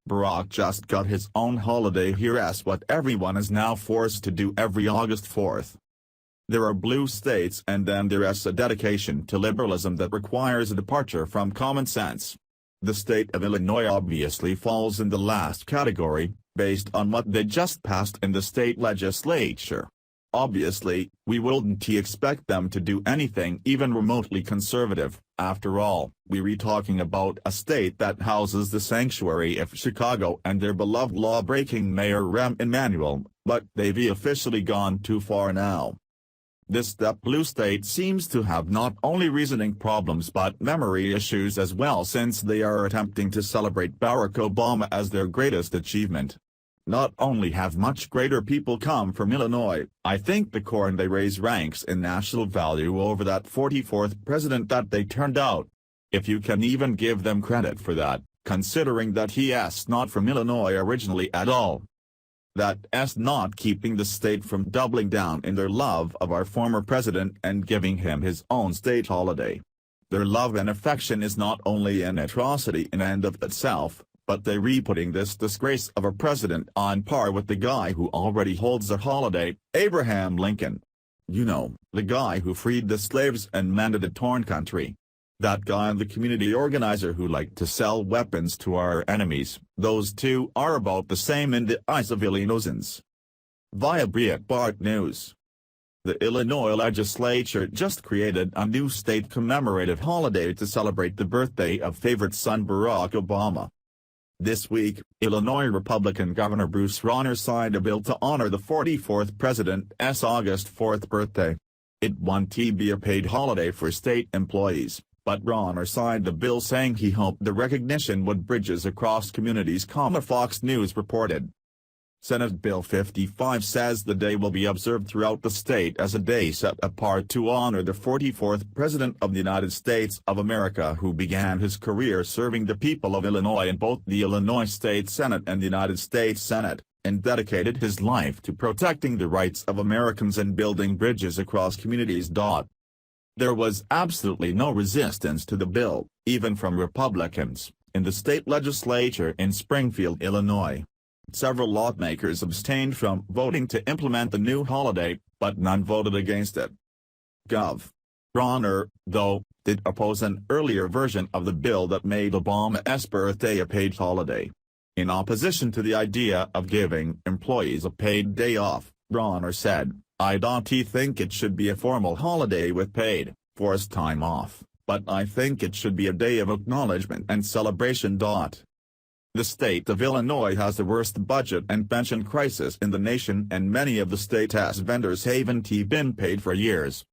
Barack just got his own holiday. Here's what everyone is now forced to do every August 4th. There are blue states and then there's a dedication to liberalism that requires a departure from common sense. The state of Illinois obviously falls in the last category, based on what they just passed in the state legislature. Obviously, we wouldn't expect them to do anything even remotely conservative. After all, we're talking about a state that houses the sanctuary of Chicago and their beloved law-breaking mayor Rahm Emanuel, but they've officially gone too far now. This blue state seems to have not only reasoning problems but memory issues as well, since they are attempting to celebrate Barack Obama as their greatest achievement. Not only have much greater people come from Illinois, I think the corn they raise ranks in national value over that 44th president that they turned out. If you can even give them credit for that, considering that he's not from Illinois originally at all. That's not keeping the state from doubling down in their love of our former president and giving him his own state holiday. Their love and affection is not only an atrocity in and of itself, but they're putting this disgrace of a president on par with the guy who already holds a holiday, Abraham Lincoln. You know, the guy who freed the slaves and mended a torn country. That guy and the community organizer who liked to sell weapons to our enemies. Those two are about the same in the eyes of Illinoisans. Via Breitbart News. The Illinois legislature just created a new state commemorative holiday to celebrate the birthday of favorite son Barack Obama. This week, Illinois Republican Governor Bruce Rauner signed a bill to honor the 44th president's August 4th birthday. It won't be a paid holiday for state employees, but Rauner signed the bill saying he hoped the recognition would bridges across communities. Fox News reported. Senate Bill 55 says the day will be observed throughout the state as a day set apart to honor the 44th President of the United States of America, who began his career serving the people of Illinois in both the Illinois State Senate and the United States Senate, and dedicated his life to protecting the rights of Americans and building bridges across communities. There was absolutely no resistance to the bill, even from Republicans, in the state legislature in Springfield, Illinois. Several lawmakers abstained from voting to implement the new holiday, but none voted against it. Gov. Rauner, though, did oppose an earlier version of the bill that made Obama's birthday a paid holiday. In opposition to the idea of giving employees a paid day off, Rauner said, "I don't think it should be a formal holiday with paid, forced time off, but I think it should be a day of acknowledgement and celebration." The state of Illinois has the worst budget and pension crisis in the nation, and many of the state's vendors haven't been paid for years.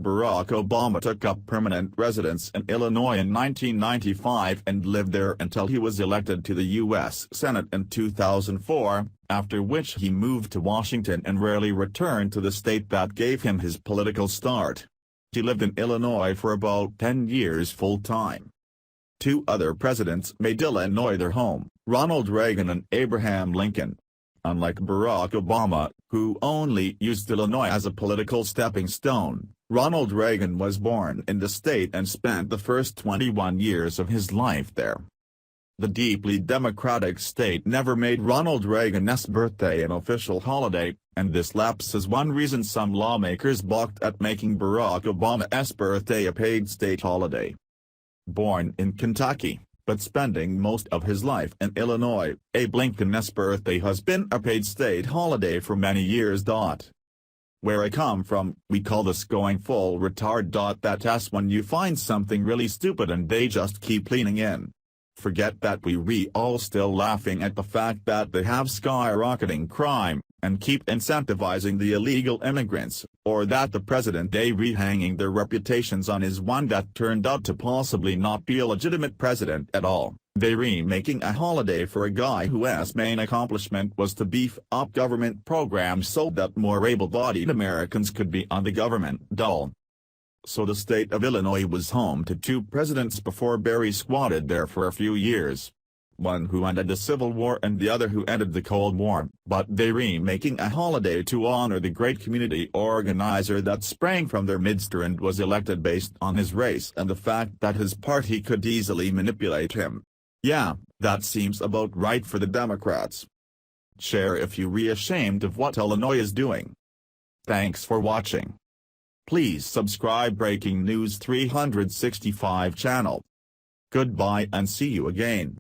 Barack Obama took up permanent residence in Illinois in 1995 and lived there until he was elected to the U.S. Senate in 2004, after which he moved to Washington and rarely returned to the state that gave him his political start. He lived in Illinois for about 10 years full-time. Two other presidents made Illinois their home, Ronald Reagan and Abraham Lincoln. Unlike Barack Obama, who only used Illinois as a political stepping stone, Ronald Reagan was born in the state and spent the first 21 years of his life there. The deeply democratic state never made Ronald Reagan's birthday an official holiday, and this lapse is one reason some lawmakers balked at making Barack Obama's birthday a paid state holiday. Born in Kentucky, but spending most of his life in Illinois, Abe Lincoln's birthday has been a paid state holiday for many years. Where I come from, we call this going full retard. That's when you find something really stupid and they just keep leaning in. Forget that we all still laughing at the fact that they have skyrocketing crime, and keep incentivizing the illegal immigrants, or that the president hanging their reputations on is one that turned out to possibly not be a legitimate president at all. They're making a holiday for a guy whose main accomplishment was to beef up government programs so that more able-bodied Americans could be on the government dole. So the state of Illinois was home to two presidents before Barry squatted there for a few years. One who ended the Civil War and the other who ended the Cold War, but they're making a holiday to honor the great community organizer that sprang from their midst and was elected based on his race and the fact that his party could easily manipulate him. Yeah, that seems about right for the Democrats. Share if you're ashamed of what Illinois is doing. Thanks for watching. Please subscribe Breaking News 365 channel. Goodbye and see you again.